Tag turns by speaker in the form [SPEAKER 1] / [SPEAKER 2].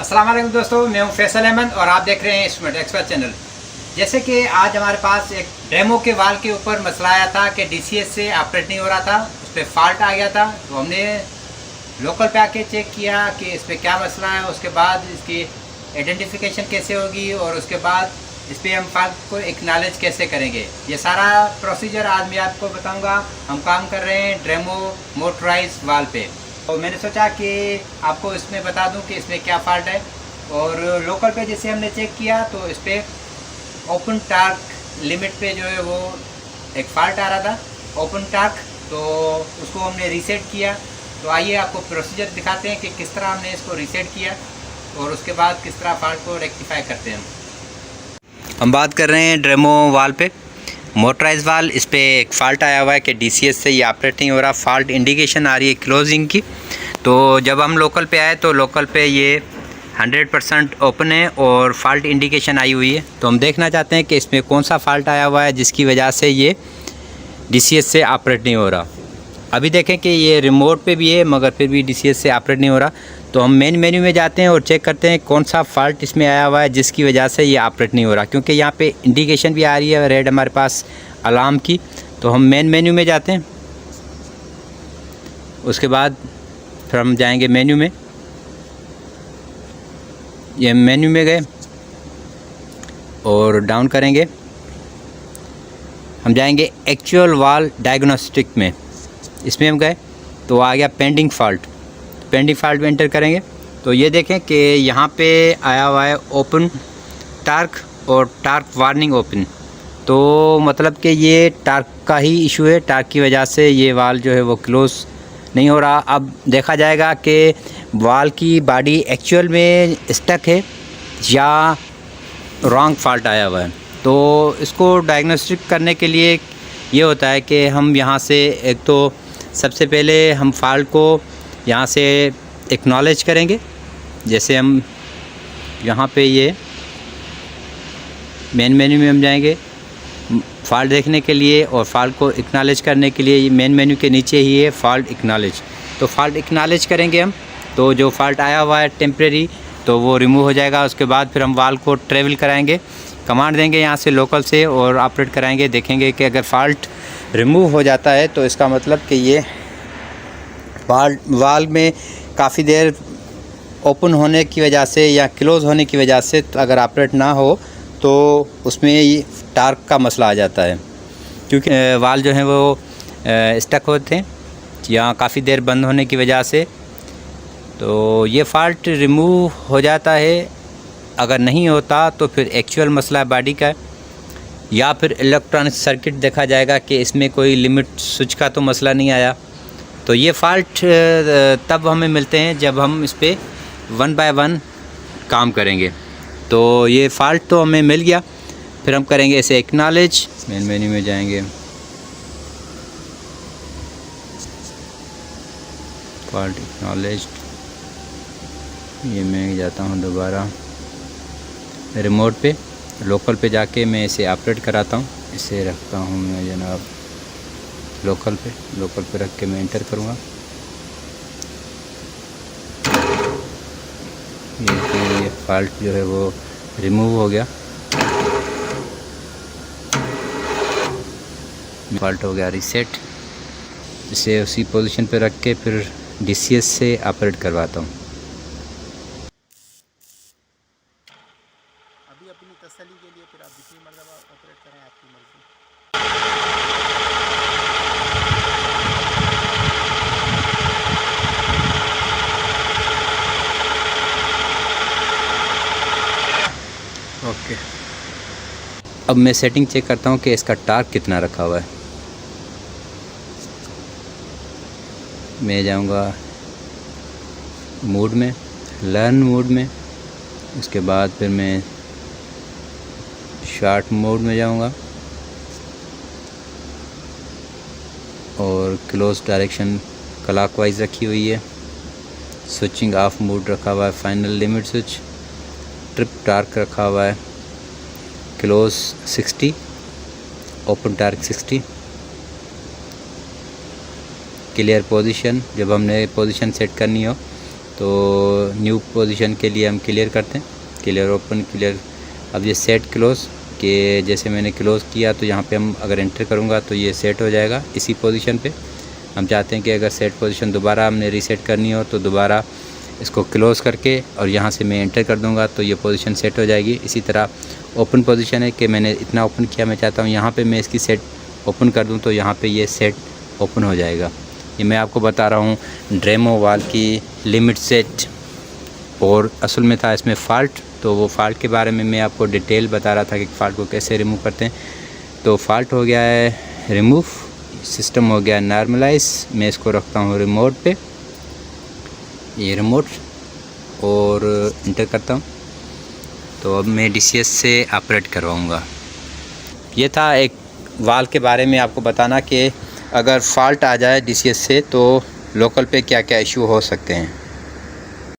[SPEAKER 1] अस्सलाम वालेकुम दोस्तों, मैं हूं फैसल अहमद और आप देख रहे हैं इंस्ट्रूमेंट एक्सपर्ट चैनल। जैसे कि आज हमारे पास एक डेमो के वाल के ऊपर मसला आया था कि डीसीएस से ऑपरेट नहीं हो रहा था, उस पर फॉल्ट आ गया था। तो हमने लोकल पे आके चेक किया कि इस पर क्या मसला है, उसके बाद इसकी आइडेंटिफिकेशन कैसे होगी और उसके बाद इस पर हम फॉल्ट को एक्नॉलेज कैसे करेंगे। ये सारा प्रोसीजर आज मैं आपको बताऊँगा। हम काम कर रहे हैं डेमो मोटराइज वाल पे, तो मैंने सोचा कि आपको इसमें बता दूं कि इसमें क्या फॉल्ट है। और लोकल पे जैसे हमने चेक किया तो इस पर ओपन टार्क लिमिट पे जो है वो एक फॉल्ट आ रहा था, ओपन टार्क। तो उसको हमने रीसेट किया। तो आइए आपको प्रोसीजर दिखाते हैं कि किस तरह हमने इसको रीसेट किया और उसके बाद किस तरह फॉल्ट को रेक्टिफाई करते हैं। हम बात कर रहे हैं डेमो वाल पे, मोटराइज वाल। इस पर एक फ़ॉल्ट आया हुआ है कि डीसीएस से ये ऑपरेट नहीं हो रहा, फॉल्ट इंडिकेशन आ रही है क्लोजिंग की। तो जब हम लोकल पे आए तो लोकल पे ये 100% ओपन है और फॉल्ट इंडिकेशन आई हुई है। तो हम देखना चाहते हैं कि इसमें कौन सा फॉल्ट आया हुआ है जिसकी वजह से ये डीसीएस से ऑपरेट नहीं हो रहा। अभी देखें कि ये रिमोट पे भी है मगर फिर भी डीसीएस से ऑपरेट नहीं हो रहा। तो हम मेन मेन्यू में जाते हैं और चेक करते हैं कौन सा फॉल्ट इसमें आया हुआ है जिसकी वजह से ये ऑपरेट नहीं हो रहा, क्योंकि यहाँ पे इंडिकेशन भी आ रही है रेड हमारे पास अलार्म की। तो हम मेन मेन्यू में जाते हैं, उसके बाद फिर हम जाएंगे मेन्यू में। ये मेन्यू में गए और डाउन करेंगे, हम जाएंगे एक्चुअल वाल डायग्नोस्टिक में। इसमें हम गए तो आ गया पेंडिंग फॉल्ट। पेंडिंग फॉल्ट में एंटर करेंगे तो ये देखें कि यहाँ पे आया हुआ है ओपन टार्क और टार्क वार्निंग ओपन। तो मतलब कि ये टार्क का ही इशू है, टार्क की वजह से ये वाल जो है वो क्लोज़ नहीं हो रहा। अब देखा जाएगा कि वाल की बॉडी एक्चुअल में स्टक है या रॉन्ग फॉल्ट आया हुआ है। तो इसको डायग्नोस्टिक करने के लिए ये होता है कि हम यहाँ से एक तो सबसे पहले हम फॉल्ट को यहाँ से एक्नॉलेज करेंगे। जैसे हम यहाँ पे ये मेन मेन्यू में हम जाएंगे फॉल्ट देखने के लिए और फॉल्ट को एक्नॉलेज करने के लिए। ये मेन मेन्यू के नीचे ही है फॉल्ट एक्नॉलेज। तो फॉल्ट एक्नॉलेज करेंगे हम, तो जो फॉल्ट आया हुआ है टेम्प्रेरी तो वो रिमूव हो जाएगा। उसके बाद फिर हम वाल को ट्रेवल कराएंगे, कमांड देंगे यहाँ से लोकल से और ऑपरेट कराएंगे। देखेंगे कि अगर फॉल्ट रिमूव हो जाता है तो इसका मतलब कि ये वाल में काफ़ी देर ओपन होने की वजह से या क्लोज़ होने की वजह से अगर ऑपरेट ना हो तो उसमें ये टार्क का मसला आ जाता है, क्योंकि वाल जो हैं वो स्टक होते हैं या काफ़ी देर बंद होने की वजह से। तो ये फॉल्ट रिमूव हो जाता है। अगर नहीं होता तो फिर एक्चुअल मसला बॉडी का है या फिर इलेक्ट्रॉनिक सर्किट देखा जाएगा कि इसमें कोई लिमिट स्विच का तो मसला नहीं आया। तो ये फॉल्ट तब हमें मिलते हैं जब हम इस पर 1 बाय 1 काम करेंगे। तो ये फॉल्ट तो हमें मिल गया, फिर हम करेंगे इसे एक्नॉलेज। मेन मेन्यू में जाएंगे, फॉल्ट एक्नॉलेज। ये मैं जाता हूँ दोबारा रिमोट पे, लोकल पे जाके मैं इसे ऑपरेट कराता हूँ। इसे रखता हूँ मैं जनाब लोकल पे रख के मैं इंटर करूँगा। ये फॉल्ट जो है वो रिमूव हो गया, फॉल्ट हो गया रीसेट। इसे उसी पोजीशन पे रख के फिर डीसीएस से ऑपरेट करवाता हूँ।
[SPEAKER 2] अभी अपनी तसल्ली के लिए फिर आप जितनी मरतबा ऑपरेट करें आपकी मर्ज़ी।
[SPEAKER 1] ओके, अब मैं सेटिंग चेक करता हूँ कि इसका टार्क कितना रखा हुआ है। मैं जाऊँगा मोड में, लर्न मोड में, उसके बाद फिर मैं शॉर्ट मोड में जाऊँगा और क्लोज डायरेक्शन क्लॉकवाइज रखी हुई है। स्विचिंग ऑफ मोड रखा हुआ है, final limit switch, trip torque रखा हुआ है, close 60, open torque 60, clear position. जब हमने पोजीशन सेट करनी हो तो न्यू पोजीशन के लिए हम क्लियर करते हैं, क्लियर ओपन, क्लियर। अब ये सेट क्लोज़ के जैसे मैंने क्लोज़ किया तो यहाँ पे हम अगर एंटर करूँगा तो ये सेट हो जाएगा इसी पोजीशन पे। हम चाहते हैं कि अगर सेट पोजीशन दोबारा हमने रीसेट करनी हो तो दोबारा इसको क्लोज़ करके और यहाँ से मैं एंटर कर दूँगा तो ये पोजीशन सेट हो जाएगी। इसी तरह ओपन पोजीशन है कि मैंने इतना ओपन किया, मैं चाहता हूँ यहाँ पे मैं इसकी सेट ओपन कर दूँ तो यहाँ पे ये सेट ओपन हो जाएगा। ये मैं आपको बता रहा हूँ ड्रेमो वाल की लिमिट सेट। और असल में था इसमें फ़ॉल्ट, तो वो फ़ॉल्ट के बारे में मैं आपको डिटेल बता रहा था कि फ़ॉल्ट को कैसे रिमूव करते हैं। तो फ़ॉल्ट हो गया है रिमूव, सिस्टम हो गया नॉर्मलाइज। मैं इसको रखता हूँ रिमोट पे, ये रिमोट, और इंटर करता हूँ। तो अब मैं DCS से ऑपरेट करवाऊँगा। ये था एक वाल के बारे में आपको बताना कि अगर फ़ॉल्ट आ जाए DCS से तो लोकल पे क्या क्या इशू हो सकते हैं।